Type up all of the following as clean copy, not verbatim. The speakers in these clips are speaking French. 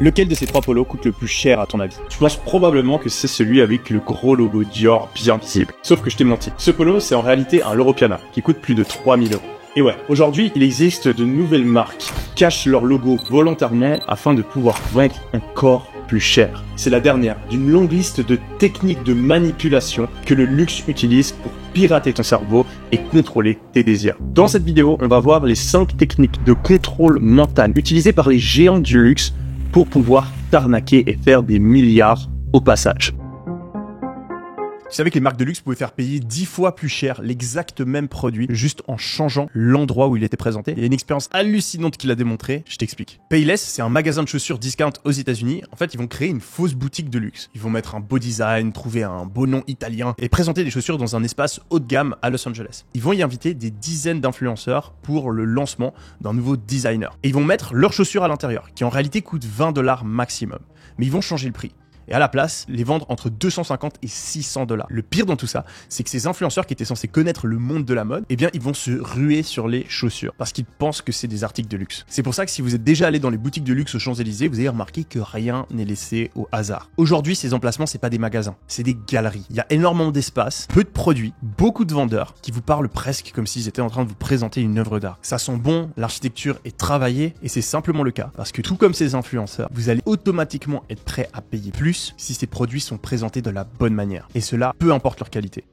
Lequel de ces trois polos coûte le plus cher à ton avis? Je pense probablement que c'est celui avec le gros logo Dior bien visible. Sauf que je t'ai menti. Ce polo, c'est en réalité un Loro Piana qui coûte plus de 3000 €. Et ouais, aujourd'hui, il existe de nouvelles marques qui cachent leur logo volontairement afin de pouvoir vendre encore plus cher. C'est la dernière d'une longue liste de techniques de manipulation que le luxe utilise pour pirater ton cerveau et contrôler tes désirs. Dans cette vidéo, on va voir les 5 techniques de contrôle mental utilisées par les géants du luxe pour pouvoir t'arnaquer et faire des milliards au passage. Tu savais que les marques de luxe pouvaient faire payer 10 fois plus cher l'exact même produit juste en changeant l'endroit où il était présenté. Il y a une expérience hallucinante qui l'a démontré, je t'explique. Payless, c'est un magasin de chaussures discount aux États-Unis. En fait, ils vont créer une fausse boutique de luxe. Ils vont mettre un beau design, trouver un beau nom italien et présenter des chaussures dans un espace haut de gamme à Los Angeles. Ils vont y inviter des dizaines d'influenceurs pour le lancement d'un nouveau designer. Et ils vont mettre leurs chaussures à l'intérieur, qui en réalité coûtent $20 maximum. Mais ils vont changer le prix. Et à la place, les vendre entre 250 et 600 $. Le pire dans tout ça, c'est que ces influenceurs qui étaient censés connaître le monde de la mode, eh bien, ils vont se ruer sur les chaussures parce qu'ils pensent que c'est des articles de luxe. C'est pour ça que si vous êtes déjà allé dans les boutiques de luxe aux Champs-Élysées, vous avez remarqué que rien n'est laissé au hasard. Aujourd'hui, ces emplacements, c'est pas des magasins, c'est des galeries. Il y a énormément d'espace, peu de produits, beaucoup de vendeurs qui vous parlent presque comme s'ils étaient en train de vous présenter une œuvre d'art. Ça sent bon, l'architecture est travaillée et c'est simplement le cas parce que tout comme ces influenceurs, vous allez automatiquement être prêt à payer plus si ces produits sont présentés de la bonne manière. Et cela, peu importe leur qualité.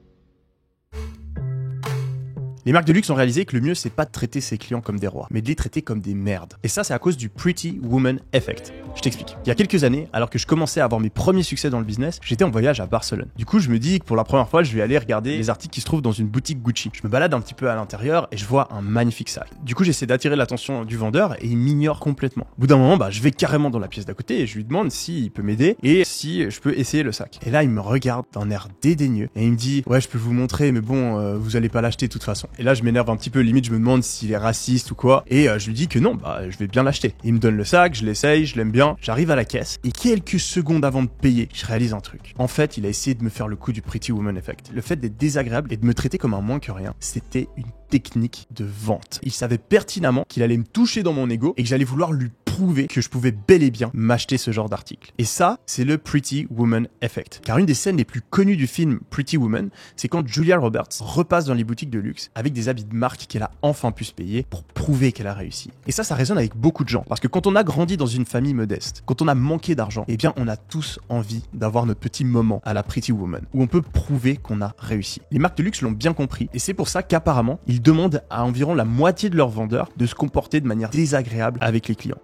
Les marques de luxe ont réalisé que le mieux, c'est pas de traiter ses clients comme des rois, mais de les traiter comme des merdes. Et ça, c'est à cause du Pretty Woman Effect. Je t'explique. Il y a quelques années, alors que je commençais à avoir mes premiers succès dans le business, j'étais en voyage à Barcelone. Du coup, je me dis que pour la première fois, je vais aller regarder les articles qui se trouvent dans une boutique Gucci. Je me balade un petit peu à l'intérieur et je vois un magnifique sac. Du coup, j'essaie d'attirer l'attention du vendeur et il m'ignore complètement. Au bout d'un moment, je vais carrément dans la pièce d'à côté et je lui demande s'il peut m'aider et si je peux essayer le sac. Et là, il me regarde d'un air dédaigneux et il me dit « Ouais, je peux vous montrer, mais bon, vous allez pas l'acheter de toute façon. » Et là, je m'énerve un petit peu, limite je me demande s'il est raciste ou quoi, et je lui dis que non, je vais bien l'acheter. Il me donne le sac, je l'essaye, je l'aime bien, j'arrive à la caisse, et quelques secondes avant de payer, je réalise un truc. En fait, il a essayé de me faire le coup du Pretty Woman Effect. Le fait d'être désagréable et de me traiter comme un moins que rien, c'était une technique de vente. Il savait pertinemment qu'il allait me toucher dans mon ego et que j'allais vouloir lui prouver que je pouvais bel et bien m'acheter ce genre d'article. Et ça, c'est le Pretty Woman Effect. Car une des scènes les plus connues du film Pretty Woman, c'est quand Julia Roberts repasse dans les boutiques de luxe avec des habits de marque qu'elle a enfin pu se payer pour prouver qu'elle a réussi. Et ça résonne avec beaucoup de gens. Parce que quand on a grandi dans une famille modeste, quand on a manqué d'argent, eh bien on a tous envie d'avoir notre petit moment à la Pretty Woman, où on peut prouver qu'on a réussi. Les marques de luxe l'ont bien compris, et c'est pour ça qu'apparemment, ils demandent à environ la moitié de leurs vendeurs de se comporter de manière désagréable avec les clients.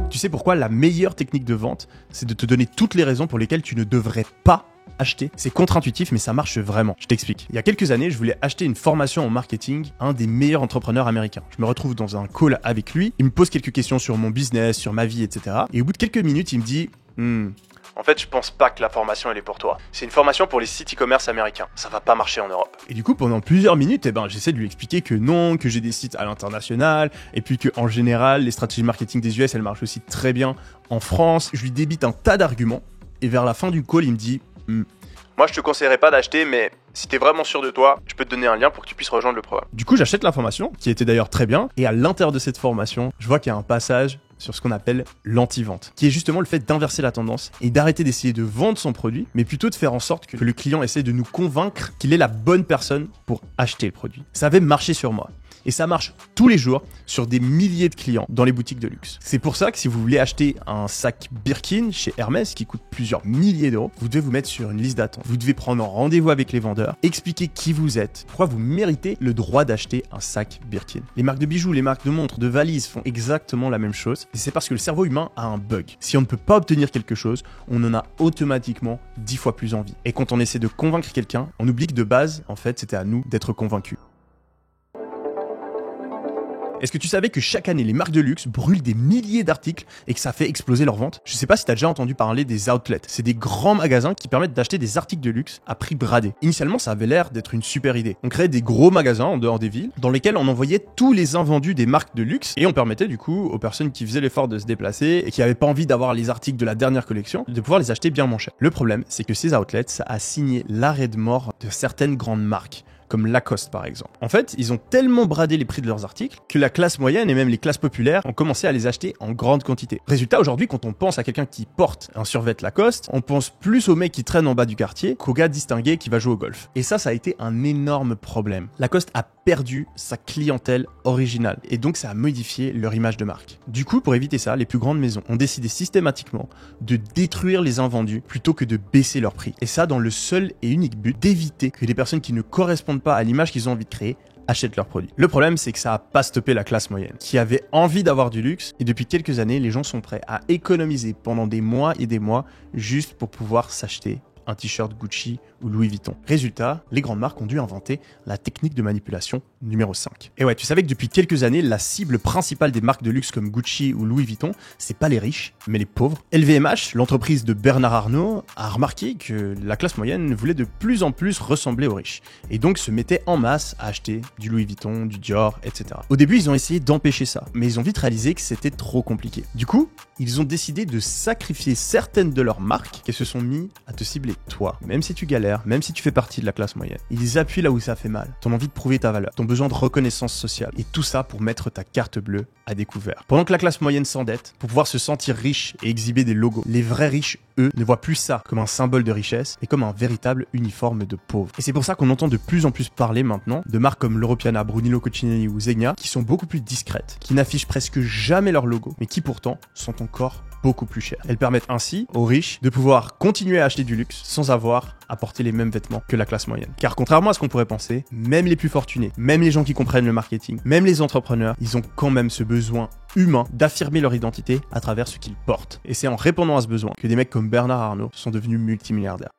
Tu sais pourquoi la meilleure technique de vente, c'est de te donner toutes les raisons pour lesquelles tu ne devrais pas acheter. C'est contre-intuitif, mais ça marche vraiment. Je t'explique. Il y a quelques années, je voulais acheter une formation en marketing à un des meilleurs entrepreneurs américains. Je me retrouve dans un call avec lui. Il me pose quelques questions sur mon business, sur ma vie, etc. Et au bout de quelques minutes, il me dit en fait, je pense pas que la formation elle est pour toi. C'est une formation pour les sites e-commerce américains. Ça va pas marcher en Europe. Et du coup, pendant plusieurs minutes, j'essaie de lui expliquer que non, que j'ai des sites à l'international, et puis que en général, les stratégies marketing des US, elles marchent aussi très bien en France. Je lui débite un tas d'arguments, et vers la fin du call, il me dit moi, je te conseillerais pas d'acheter, mais si t'es vraiment sûr de toi, je peux te donner un lien pour que tu puisses rejoindre le programme. Du coup, j'achète la formation, qui était d'ailleurs très bien, et à l'intérieur de cette formation, je vois qu'il y a un passage sur ce qu'on appelle l'anti-vente, qui est justement le fait d'inverser la tendance et d'arrêter d'essayer de vendre son produit, mais plutôt de faire en sorte que le client essaie de nous convaincre qu'il est la bonne personne pour acheter le produit. Ça avait marché sur moi. Et ça marche tous les jours sur des milliers de clients dans les boutiques de luxe. C'est pour ça que si vous voulez acheter un sac Birkin chez Hermès qui coûte plusieurs milliers d'euros, vous devez vous mettre sur une liste d'attente. Vous devez prendre rendez-vous avec les vendeurs, expliquer qui vous êtes, pourquoi vous méritez le droit d'acheter un sac Birkin. Les marques de bijoux, les marques de montres, de valises font exactement la même chose. Et c'est parce que le cerveau humain a un bug. Si on ne peut pas obtenir quelque chose, on en a automatiquement 10 fois plus envie. Et quand on essaie de convaincre quelqu'un, on oublie que de base, en fait, c'était à nous d'être convaincus. Est-ce que tu savais que chaque année, les marques de luxe brûlent des milliers d'articles et que ça fait exploser leurs ventes? Je sais pas si tu as déjà entendu parler des outlets. C'est des grands magasins qui permettent d'acheter des articles de luxe à prix bradé. Initialement, ça avait l'air d'être une super idée. On créait des gros magasins en dehors des villes dans lesquels on envoyait tous les invendus des marques de luxe et on permettait du coup aux personnes qui faisaient l'effort de se déplacer et qui n'avaient pas envie d'avoir les articles de la dernière collection de pouvoir les acheter bien moins cher. Le problème, c'est que ces outlets, ça a signé l'arrêt de mort de certaines grandes marques comme Lacoste par exemple. En fait, ils ont tellement bradé les prix de leurs articles que la classe moyenne et même les classes populaires ont commencé à les acheter en grande quantité. Résultat, aujourd'hui, quand on pense à quelqu'un qui porte un survêt Lacoste, on pense plus au mec qui traîne en bas du quartier qu'au gars distingué qui va jouer au golf. Et ça a été un énorme problème. Lacoste a perdu sa clientèle originale et donc ça a modifié leur image de marque. Du coup, pour éviter ça, les plus grandes maisons ont décidé systématiquement de détruire les invendus plutôt que de baisser leur prix. Et ça dans le seul et unique but d'éviter que les personnes qui ne correspondent pas à l'image qu'ils ont envie de créer achètent leurs produits. Le problème, c'est que ça a pas stoppé la classe moyenne, qui avait envie d'avoir du luxe, et depuis quelques années, les gens sont prêts à économiser pendant des mois et des mois juste pour pouvoir s'acheter un t-shirt Gucci ou Louis Vuitton. Résultat, les grandes marques ont dû inventer la technique de manipulation numéro 5. Et ouais, tu savais que depuis quelques années, la cible principale des marques de luxe comme Gucci ou Louis Vuitton, c'est pas les riches, mais les pauvres. LVMH, l'entreprise de Bernard Arnault, a remarqué que la classe moyenne voulait de plus en plus ressembler aux riches, et donc se mettait en masse à acheter du Louis Vuitton, du Dior, etc. Au début, ils ont essayé d'empêcher ça, mais ils ont vite réalisé que c'était trop compliqué. Du coup, ils ont décidé de sacrifier certaines de leurs marques et se sont mis à te cibler toi. Même si tu galères, même si tu fais partie de la classe moyenne, ils appuient là où ça fait mal. Ton envie de prouver ta valeur, ton besoin de reconnaissance sociale. Et tout ça pour mettre ta carte bleue à découvert. Pendant que la classe moyenne s'endette, pour pouvoir se sentir riche et exhiber des logos, les vrais riches, eux, ne voient plus ça comme un symbole de richesse, mais comme un véritable uniforme de pauvres. Et c'est pour ça qu'on entend de plus en plus parler maintenant de marques comme l'Europiana, Brunello Cucinelli ou Zegna, qui sont beaucoup plus discrètes, qui n'affichent presque jamais leur logo, mais qui pourtant sont encore beaucoup plus chères. Elles permettent ainsi aux riches de pouvoir continuer à acheter du luxe sans avoir à porter les mêmes vêtements que la classe moyenne. Car contrairement à ce qu'on pourrait penser, même les plus fortunés, même les gens qui comprennent le marketing, même les entrepreneurs, ils ont quand même ce besoin humain d'affirmer leur identité à travers ce qu'ils portent. Et c'est en répondant à ce besoin que des mecs comme Bernard Arnault sont devenus multimilliardaires.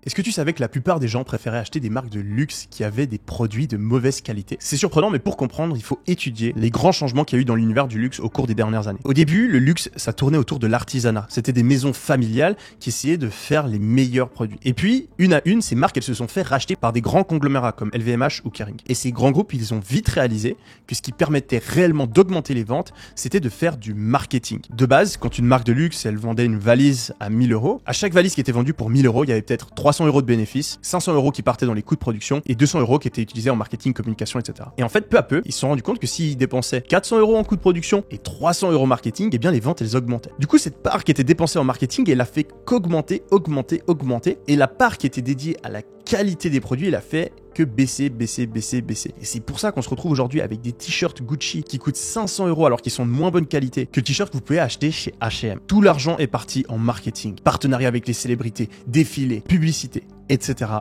Est-ce que tu savais que la plupart des gens préféraient acheter des marques de luxe qui avaient des produits de mauvaise qualité? C'est surprenant, mais pour comprendre, il faut étudier les grands changements qu'il y a eu dans l'univers du luxe au cours des dernières années. Au début, le luxe, ça tournait autour de l'artisanat. C'était des maisons familiales qui essayaient de faire les meilleurs produits. Et puis, une à une, ces marques, elles se sont fait racheter par des grands conglomérats comme LVMH ou Kering. Et ces grands groupes, ils ont vite réalisé que ce qui permettait réellement d'augmenter les ventes, c'était de faire du marketing. De base, quand une marque de luxe, elle vendait une valise à 1000 €, à chaque valise qui était vendue pour 1000 €, il y avait peut-être 300 € de bénéfices, 500 € qui partaient dans les coûts de production et 200 € qui étaient utilisés en marketing, communication, etc. Et en fait, peu à peu, ils se sont rendus compte que s'ils dépensaient 400 € en coûts de production et 300 € marketing, eh bien les ventes, elles augmentaient. Du coup, cette part qui était dépensée en marketing, elle a fait qu'augmenter, et la part qui était dédiée à la qualité des produits, elle a fait que baisser. Et c'est pour ça qu'on se retrouve aujourd'hui avec des t-shirts Gucci qui coûtent 500 € alors qu'ils sont de moins bonne qualité que le t-shirt que vous pouvez acheter chez H&M. Tout l'argent est parti en marketing, partenariat avec les célébrités, défilés, publicité, etc.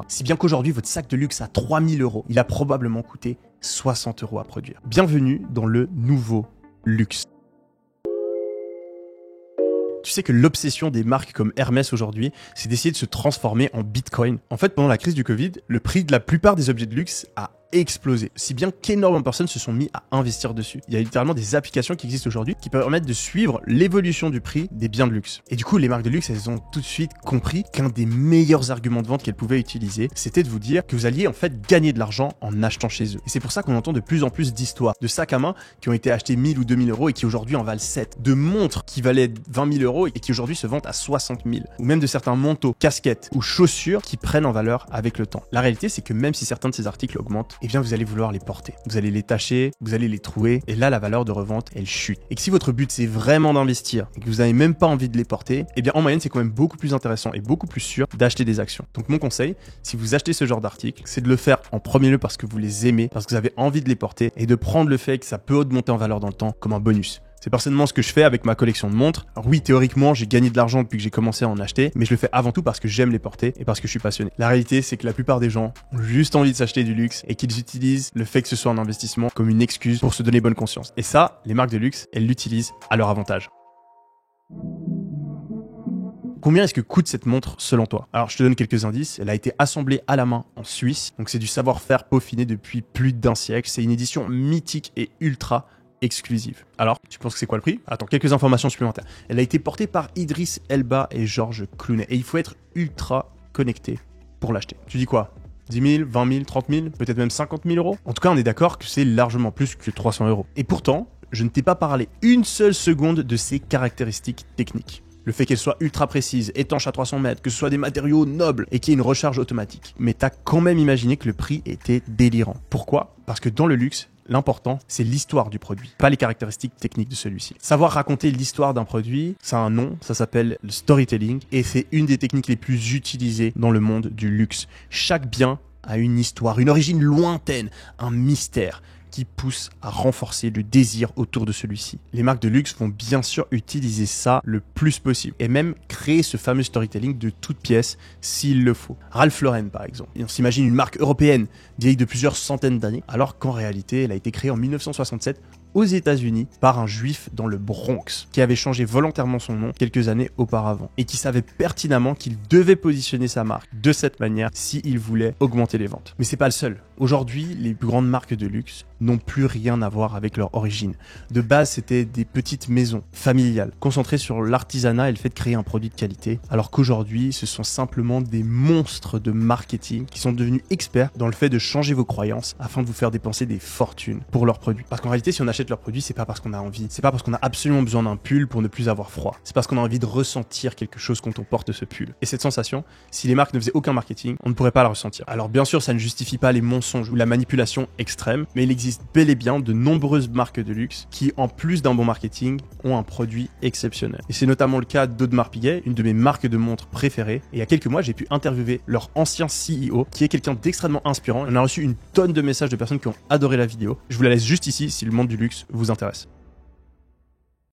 Si bien qu'aujourd'hui, votre sac de luxe à 3000 €, il a probablement coûté 60 € à produire. Bienvenue dans le nouveau luxe. Tu sais que l'obsession des marques comme Hermès aujourd'hui, c'est d'essayer de se transformer en Bitcoin. En fait, pendant la crise du Covid, le prix de la plupart des objets de luxe a explosé, si bien qu'énormément de personnes se sont mis à investir dessus. Il y a littéralement des applications qui existent aujourd'hui qui permettent de suivre l'évolution du prix des biens de luxe. Et du coup, les marques de luxe, elles ont tout de suite compris qu'un des meilleurs arguments de vente qu'elles pouvaient utiliser, c'était de vous dire que vous alliez en fait gagner de l'argent en achetant chez eux. Et c'est pour ça qu'on entend de plus en plus d'histoires de sacs à main qui ont été achetés 1000 ou 2000 € et qui aujourd'hui en valent 7, de montres qui valaient 20 000 € et qui aujourd'hui se vendent à 60 000, ou même de certains manteaux, casquettes ou chaussures qui prennent en valeur avec le temps. La réalité, c'est que même si certains de ces articles augmentent, eh bien vous allez vouloir les porter. Vous allez les tâcher, vous allez les trouer, et là la valeur de revente, elle chute. Et que si votre but c'est vraiment d'investir et que vous n'avez même pas envie de les porter, eh bien en moyenne c'est quand même beaucoup plus intéressant et beaucoup plus sûr d'acheter des actions. Donc mon conseil, si vous achetez ce genre d'articles, c'est de le faire en premier lieu parce que vous les aimez, parce que vous avez envie de les porter, et de prendre le fait que ça peut augmenter en valeur dans le temps comme un bonus. C'est personnellement ce que je fais avec ma collection de montres. Alors oui, théoriquement, j'ai gagné de l'argent depuis que j'ai commencé à en acheter, mais je le fais avant tout parce que j'aime les porter et parce que je suis passionné. La réalité, c'est que la plupart des gens ont juste envie de s'acheter du luxe et qu'ils utilisent le fait que ce soit un investissement comme une excuse pour se donner bonne conscience. Et ça, les marques de luxe, elles l'utilisent à leur avantage. Combien est-ce que coûte cette montre selon toi? Alors je te donne quelques indices. Elle a été assemblée à la main en Suisse, donc c'est du savoir-faire peaufiné depuis plus d'1 siècle. C'est une édition mythique et ultra exclusive. Alors, tu penses que c'est quoi le prix? Attends, quelques informations supplémentaires. Elle a été portée par Idriss Elba et Georges Clooney. Et il faut être ultra connecté pour l'acheter. Tu dis quoi? 10 000, 20 000, 30 000, peut-être même 50 000 €? En tout cas, on est d'accord que c'est largement plus que 300 €. Et pourtant, je ne t'ai pas parlé une seule seconde de ses caractéristiques techniques. Le fait qu'elle soit ultra précise, étanche à 300 mètres, que ce soit des matériaux nobles et qu'il y ait une recharge automatique. Mais t'as quand même imaginé que le prix était délirant. Pourquoi? Parce que dans le luxe, l'important, c'est l'histoire du produit, pas les caractéristiques techniques de celui-ci. Savoir raconter l'histoire d'un produit, ça a un nom, ça s'appelle le storytelling et c'est une des techniques les plus utilisées dans le monde du luxe. Chaque bien a une histoire, une origine lointaine, un mystère qui pousse à renforcer le désir autour de celui-ci. Les marques de luxe vont bien sûr utiliser ça le plus possible et même créer ce fameux storytelling de toutes pièces s'il le faut. Ralph Lauren par exemple. Et on s'imagine une marque européenne vieille de plusieurs centaines d'années alors qu'en réalité elle a été créée en 1967 aux États-Unis par un juif dans le Bronx qui avait changé volontairement son nom quelques années auparavant et qui savait pertinemment qu'il devait positionner sa marque de cette manière s'il voulait augmenter les ventes. Mais c'est pas le seul. Aujourd'hui, les plus grandes marques de luxe n'ont plus rien à voir avec leur origine. De base, c'était des petites maisons familiales concentrées sur l'artisanat et le fait de créer un produit de qualité, alors qu'aujourd'hui, ce sont simplement des monstres de marketing qui sont devenus experts dans le fait de changer vos croyances afin de vous faire dépenser des fortunes pour leurs produits. Parce qu'en réalité, si on achète leurs produits, c'est pas parce qu'on a envie, c'est pas parce qu'on a absolument besoin d'un pull pour ne plus avoir froid. C'est parce qu'on a envie de ressentir quelque chose quand on porte ce pull. Et cette sensation, si les marques ne faisaient aucun marketing, on ne pourrait pas la ressentir. Alors bien sûr, ça ne justifie pas les mensonges ou la manipulation extrême, mais il existe bel et bien de nombreuses marques de luxe qui, en plus d'un bon marketing, ont un produit exceptionnel. Et c'est notamment le cas d'Audemars Piguet, une de mes marques de montres préférées. Et il y a quelques mois, j'ai pu interviewer leur ancien CEO, qui est quelqu'un d'extrêmement inspirant. On a reçu une tonne de messages de personnes qui ont adoré la vidéo. Je vous la laisse juste ici si le monde du luxe vous intéresse.